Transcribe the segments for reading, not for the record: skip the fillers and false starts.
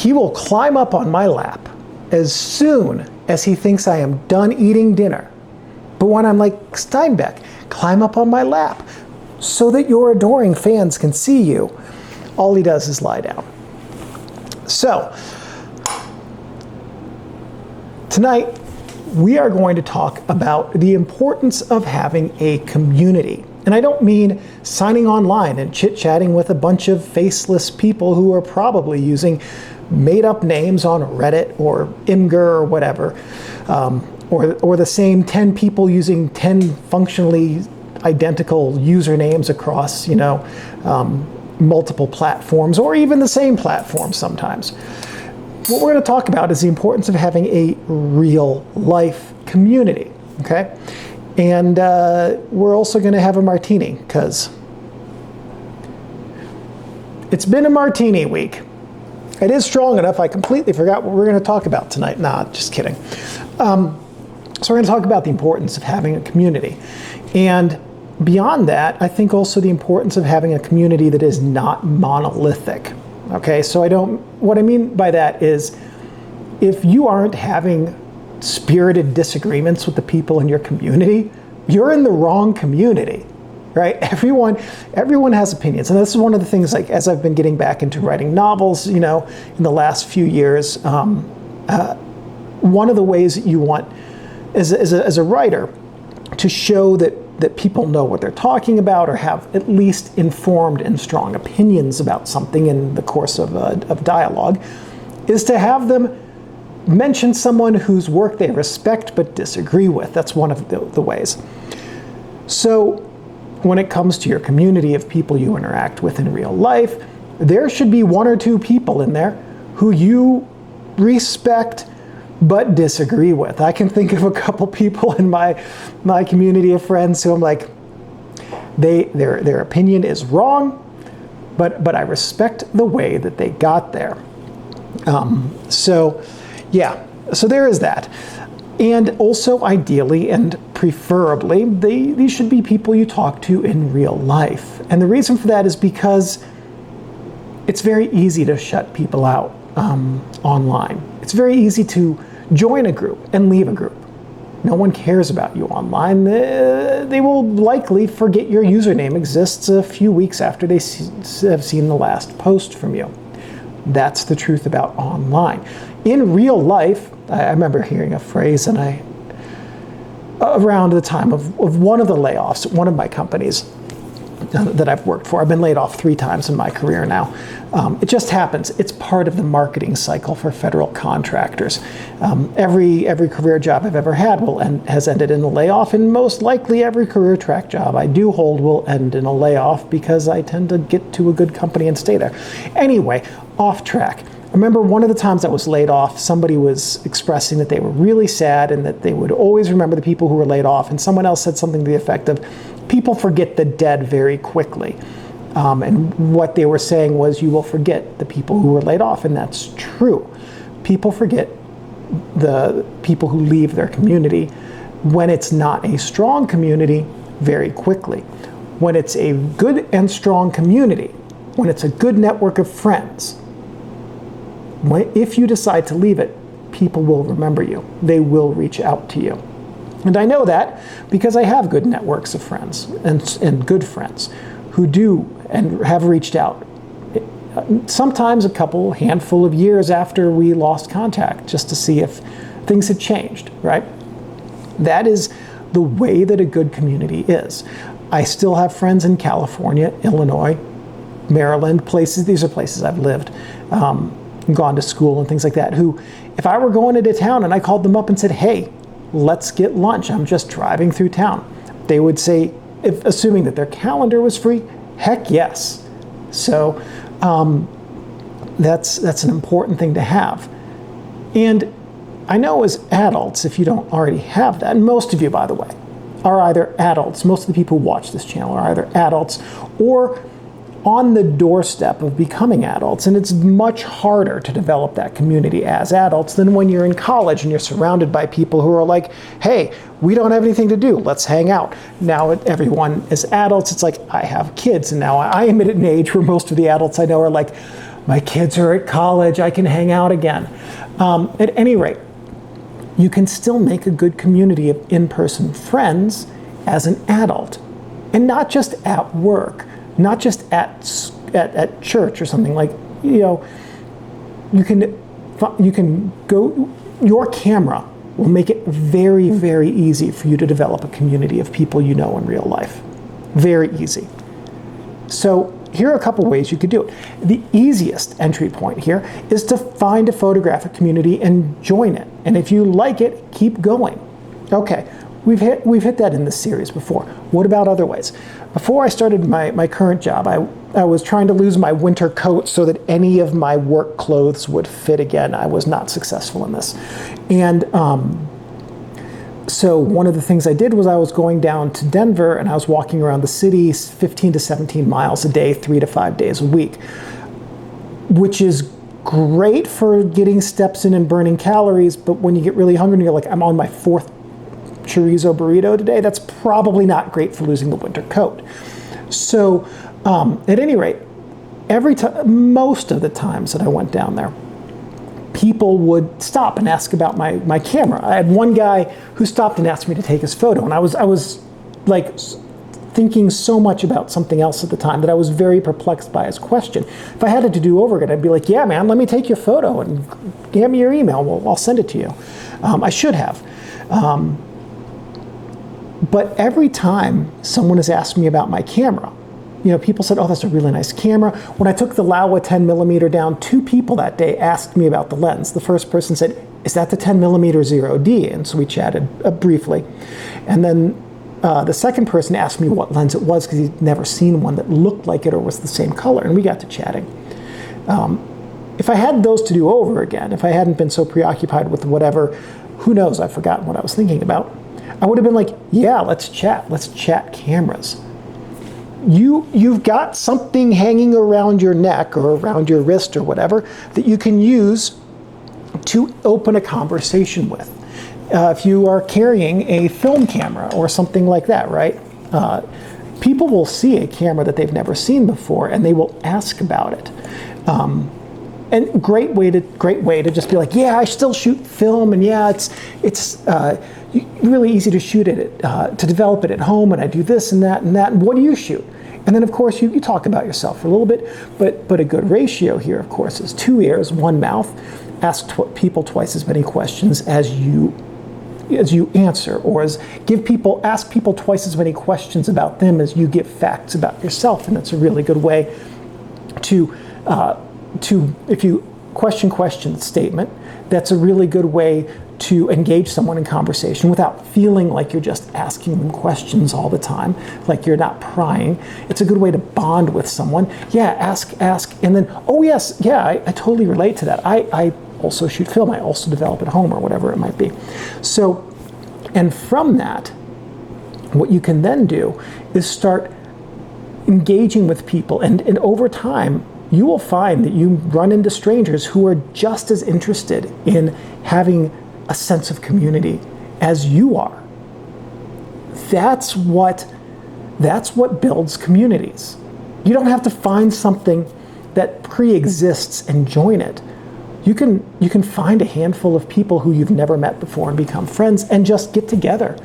he will climb up on my lap as soon as he thinks I am done eating dinner. But when I'm like, Steinbeck, climb up on my lap so that your adoring fans can see you, all he does is lie down. So, tonight, we are going to talk about the importance of having a community. And I don't mean signing online and chit-chatting with a bunch of faceless people who are probably using made-up names on Reddit or Imgur or whatever, or the same 10 people using 10 functionally identical usernames across, multiple platforms, or even the same platform sometimes. What we're going to talk about is the importance of having a real life community, okay? And we're also going to have a martini, because it's been a martini week. It is strong enough, I completely forgot what we're going to talk about tonight. Nah, just kidding. So we're going to talk about the importance of having a community. And beyond that, I think also the importance of having a community that is not monolithic. Okay, so what I mean by that is, if you aren't having spirited disagreements with the people in your community, you're in the wrong community, right? Everyone has opinions. And this is one of the things, like, as I've been getting back into writing novels, in the last few years, one of the ways that you want as a writer to show that people know what they're talking about, or have at least informed and strong opinions about something in the course of dialogue, is to have them mention someone whose work they respect but disagree with. That's one of the ways. So when it comes to your community of people you interact with in real life, there should be one or two people in there who you respect but disagree with. I can think of a couple people in my community of friends who I'm like, their opinion is wrong, but I respect the way that they got there. So there is that. And also, ideally and preferably, these should be people you talk to in real life. And the reason for that is because it's very easy to shut people out online. It's very easy to join a group and leave a group. No one cares about you online. They will likely forget your username exists a few weeks after they have seen the last post from you. That's the truth about online. In real life, I remember hearing a phrase, around the time of one of the layoffs at one of my companies that I've worked for. I've been laid off 3 times in my career now. It just happens. It's part of the marketing cycle for federal contractors. Every career job I've ever had has ended in a layoff, and most likely every career track job I do hold will end in a layoff, because I tend to get to a good company and stay there. Anyway, off track. I remember one of the times I was laid off, somebody was expressing that they were really sad and that they would always remember the people who were laid off, and someone else said something to the effect of, people forget the dead very quickly. And what they were saying was, you will forget the people who were laid off, and that's true. People forget the people who leave their community when it's not a strong community very quickly. When it's a good and strong community, when it's a good network of friends, if you decide to leave it, people will remember you. They will reach out to you. And I know that because I have good networks of friends and good friends who do and have reached out. Sometimes a handful of years after we lost contact, just to see if things had changed, right? That is the way that a good community is. I still have friends in California, Illinois, Maryland, these are places I've lived, gone to school and things like that, who, if I were going into town and I called them up and said, hey, let's get lunch, I'm just driving through town, they would say, assuming that their calendar was free, heck yes. So that's an important thing to have. And I know as adults, if you don't already have that, and most of you, by the way, are either adults, most of the people who watch this channel are either adults or on the doorstep of becoming adults, and it's much harder to develop that community as adults than when you're in college and you're surrounded by people who are like, hey, we don't have anything to do, let's hang out. Now everyone as adults, it's like, I have kids, and now I am at an age where most of the adults I know are like, My kids are at college, I can hang out again. At any rate, you can still make a good community of in-person friends as an adult. And not just at work, not just at church or something. Like, you can go, your camera will make it very, very easy for you to develop a community of people you know in real life. Very easy. So here are a couple ways you could do it. The easiest entry point here is to find a photographic community and join it. And if you like it, keep going. Okay, we've hit that in this series before. What about other ways? Before I started my current job, I was trying to lose my winter coat so that any of my work clothes would fit again. I was not successful in this. And so one of the things I did was I was going down to Denver and I was walking around the city 15 to 17 miles a day, 3 to 5 days a week, which is great for getting steps in and burning calories. But when you get really hungry and you're like, I'm on my 4th chorizo burrito today, that's probably not great for losing the winter coat. So at any rate, most of the times that I went down there, people would stop and ask about my camera. I had one guy who stopped and asked me to take his photo, and I was like thinking so much about something else at the time that I was very perplexed by his question. If I had it to do over again, I'd be like, yeah, man, let me take your photo and give me your email. Well, I'll send it to you. I should have. But every time someone has asked me about my camera, people said, oh, that's a really nice camera. When I took the Laowa 10mm down, 2 people that day asked me about the lens. The first person said, is that the 10mm 0D? And so we chatted briefly. And then the second person asked me what lens it was because he'd never seen one that looked like it or was the same color. And we got to chatting. If I had those to do over again, if I hadn't been so preoccupied with whatever, who knows, I've forgotten what I was thinking about, I would have been like, yeah, let's chat cameras. You've got something hanging around your neck or around your wrist or whatever that you can use to open a conversation with. If you are carrying a film camera or something like that, right? People will see a camera that they've never seen before and they will ask about it. And great way to just be like, yeah, I still shoot film, and yeah, it's really easy to shoot it, to develop it at home, and I do this and that and that. And what do you shoot? And then, of course, you talk about yourself for a little bit, but a good ratio here, of course, is 2 ears, 1 mouth. Ask people twice as many questions as you answer, or ask people twice as many questions about them as you give facts about yourself. And that's a really good way to if you question statement, that's a really good way to engage someone in conversation without feeling like you're just asking them questions all the time, like you're not prying. It's a good way to bond with someone. Yeah, ask, and then, oh yes, yeah, I totally relate to that. I also shoot film, I also develop at home, or whatever it might be. So, and from that, what you can then do is start engaging with people, and over time, you will find that you run into strangers who are just as interested in having a sense of community as you are. That's what builds communities. You don't have to find something that pre-exists and join it. You can find a handful of people who you've never met before and become friends and just get together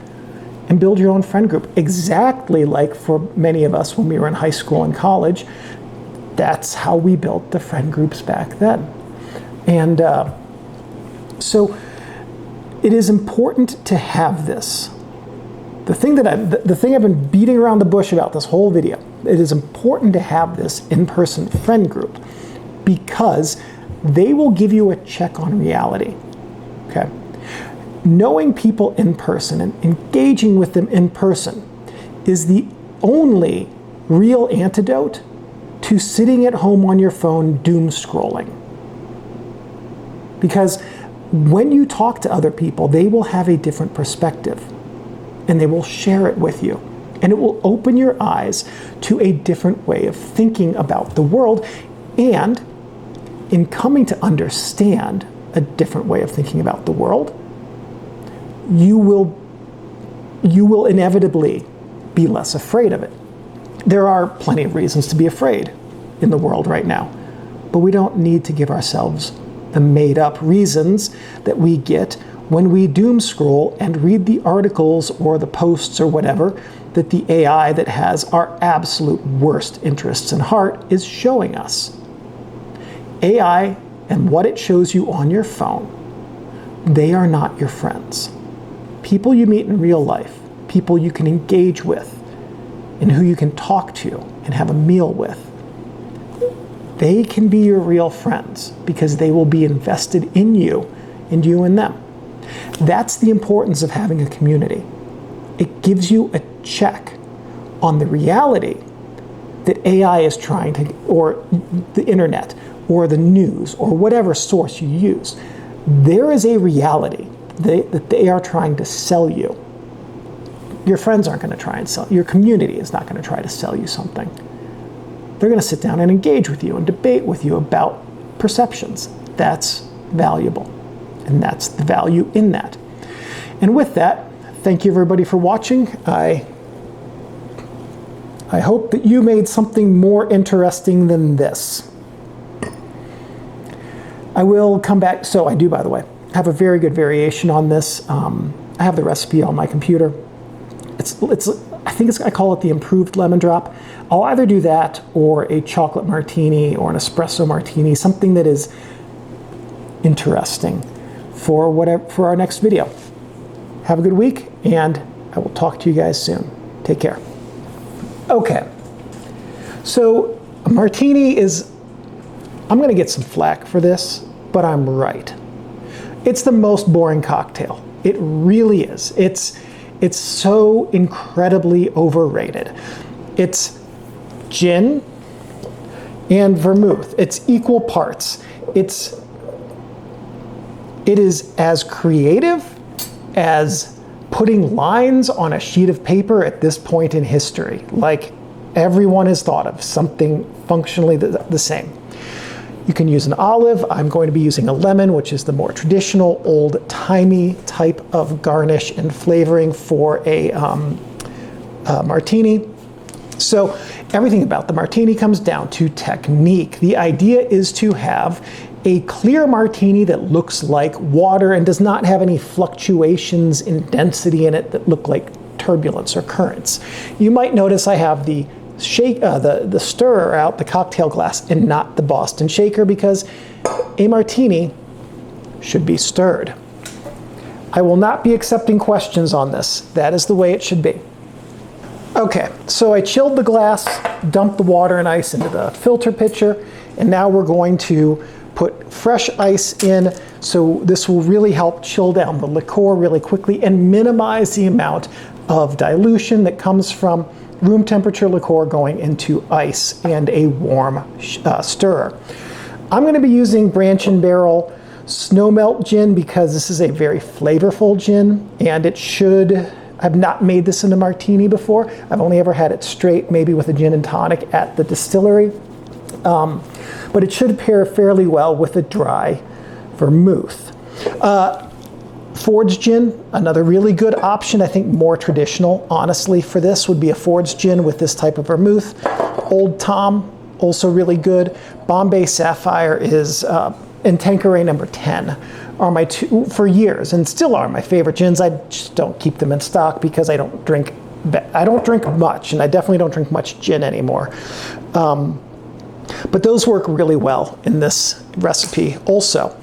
and build your own friend group. Exactly like for many of us when we were in high school and college. That's how we built the friend groups back then. And so it is important to have this. The thing I've been beating around the bush about this whole video, it is important to have this in-person friend group because they will give you a check on reality. Okay? Knowing people in person and engaging with them in person is the only real antidote to sitting at home on your phone doom scrolling. Because when you talk to other people, they will have a different perspective and they will share it with you. And it will open your eyes to a different way of thinking about the world. And in coming to understand a different way of thinking about the world, you will inevitably be less afraid of it. There are plenty of reasons to be afraid in the world right now. but we don't need to give ourselves the made-up reasons that we get when we doom scroll and read the articles or the posts or whatever that the AI that has our absolute worst interests in heart is showing us. AI and what it shows you on your phone, they are not your friends. People you meet in real life, people you can engage with, and who you can talk to and have a meal with, they can be your real friends because they will be invested in you and you in them. That's the importance of having a community. It gives you a check on the reality that AI is trying to, or the internet, or the news, or whatever source you use. There is a reality that they are trying to sell you. Your friends aren't going to try and sell, your community is not going to try to sell you something. They're going to sit down and engage with you and debate with you about perceptions. That's valuable. And that's the value in that. And with that, thank you everybody for watching. I hope that you made something more interesting than this. I will come back, so I do, by the way, have a very good variation on this. I have the recipe on my computer. I call it the improved lemon drop. I'll either do that or a chocolate martini or an espresso martini, something that is interesting for our next video. Have a good week, and I will talk to you guys soon. Take care. Okay, so a martini is, I'm going to get some flack for this, but I'm right. It's the most boring cocktail. It really is. It's so incredibly overrated. It's gin and vermouth. It's equal parts. It is as creative as putting lines on a sheet of paper at this point in history. Like, everyone has thought of something functionally the same. You can use an olive. I'm going to be using a lemon, which is the more traditional, old-timey type of garnish and flavoring for a martini. So everything about the martini comes down to technique. The idea is to have a clear martini that looks like water and does not have any fluctuations in density in it that look like turbulence or currents. You might notice I have the stirrer out, the cocktail glass, and not the Boston shaker, because a martini should be stirred. I will not be accepting questions on this. That is the way it should be. Okay, so I chilled the glass, dumped the water and ice into the filter pitcher, and now we're going to put fresh ice in, so this will really help chill down the liqueur really quickly and minimize the amount of dilution that comes from room temperature liqueur going into ice and a warm stirrer. I'm going to be using Branch and Barrel Snowmelt gin because this is a very flavorful gin, and it should, I've not made this in a martini before. I've only ever had it straight, maybe with a gin and tonic at the distillery. But it should pair fairly well with a dry vermouth. Ford's gin, another really good option. I think more traditional, honestly, for this would be a Ford's gin with this type of vermouth. Old Tom, also really good. Bombay Sapphire is, and Tanqueray number 10 are my two, for years, and still are my favorite gins. I just don't keep them in stock because I don't drink much, and I definitely don't drink much gin anymore. But those work really well in this recipe also.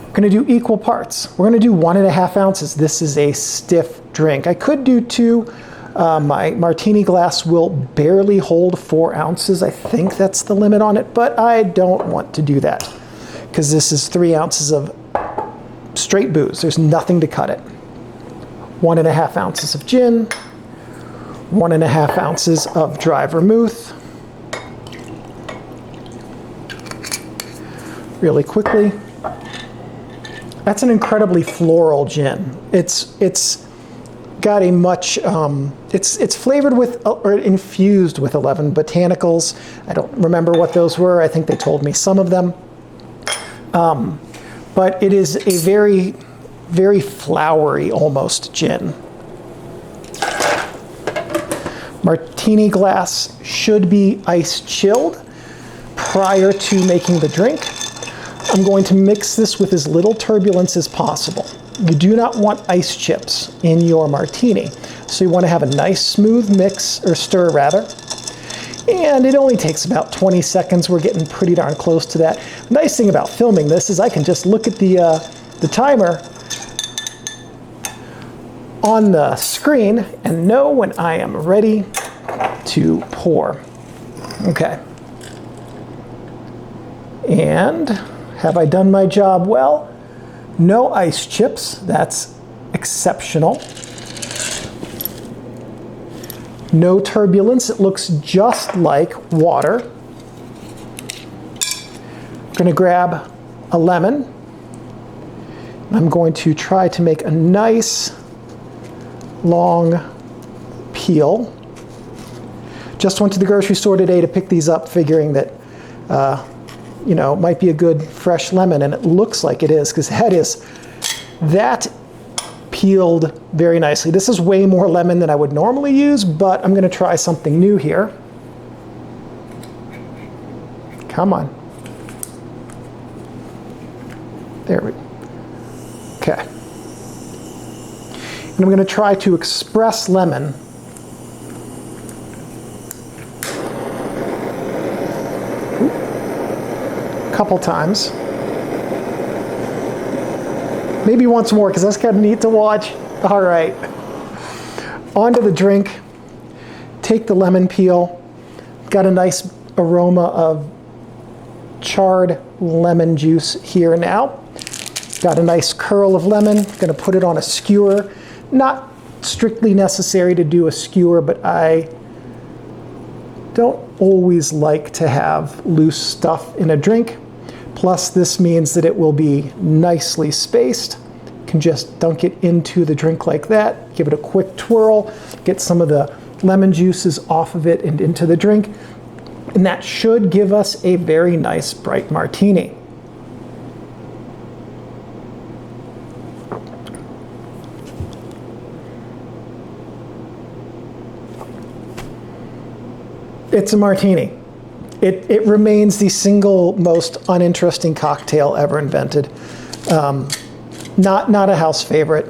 We're going to do equal parts. We're going to do 1.5 ounces. This is a stiff drink. I could do 2. My martini glass will barely hold 4 ounces. I think that's the limit on it, but I don't want to do that because this is 3 ounces of straight booze. There's nothing to cut it. 1.5 ounces of gin, 1.5 ounces of dry vermouth. Really quickly. That's an incredibly floral gin. It's got a much, it's flavored with, or infused with 11 botanicals. I don't remember what those were. I think they told me some of them. But it is a very, very flowery almost gin. Martini glass should be ice chilled. prior to making the drink, I'm going to mix this with as little turbulence as possible. You do not want ice chips in your martini. So you want to have a nice smooth mix, or stir rather. And it only takes about 20 seconds. We're getting pretty darn close to that. The nice thing about filming this is I can just look at the timer on the screen and know when I am ready to pour. Okay. And have I done my job well? No ice chips. That's exceptional. No turbulence. It looks just like water. I'm going to grab a lemon. I'm going to try to make a nice long peel. Just went to the grocery store today to pick these up, figuring that you know, might be a good fresh lemon, and it looks like it is, because that peeled very nicely. This is way more lemon than I would normally use, but I'm going to try something new here. Come on. There we go. Okay. And I'm going to try to express lemon. Couple times. Maybe once more, because that's kind of neat to watch. All right. Onto the drink. Take the lemon peel. Got a nice aroma of charred lemon juice here now. Got a nice curl of lemon. Going to put it on a skewer. Not strictly necessary to do a skewer, but I don't always like to have loose stuff in a drink. Plus, this means that it will be nicely spaced. You can just dunk it into the drink like that, give it a quick twirl, get some of the lemon juices off of it and into the drink, and that should give us a very nice bright martini. It's a martini. It remains the single most uninteresting cocktail ever invented. Not a house favorite.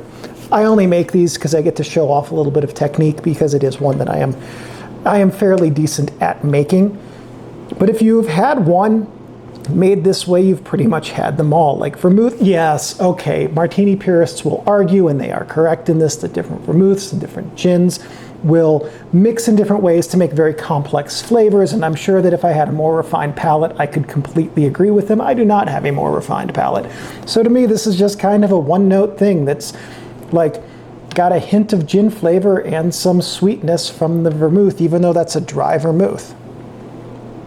I only make these because I get to show off a little bit of technique, because it is one that I am fairly decent at making. But if you've had one made this way, you've pretty much had them all. Like vermouth, yes, okay, martini purists will argue, and they are correct in this, that different vermouths and different gins will mix in different ways to make very complex flavors, and I'm sure that if I had a more refined palate, I could completely agree with them. I do not have a more refined palate. So to me, this is just kind of a one-note thing that's like got a hint of gin flavor and some sweetness from the vermouth, even though that's a dry vermouth.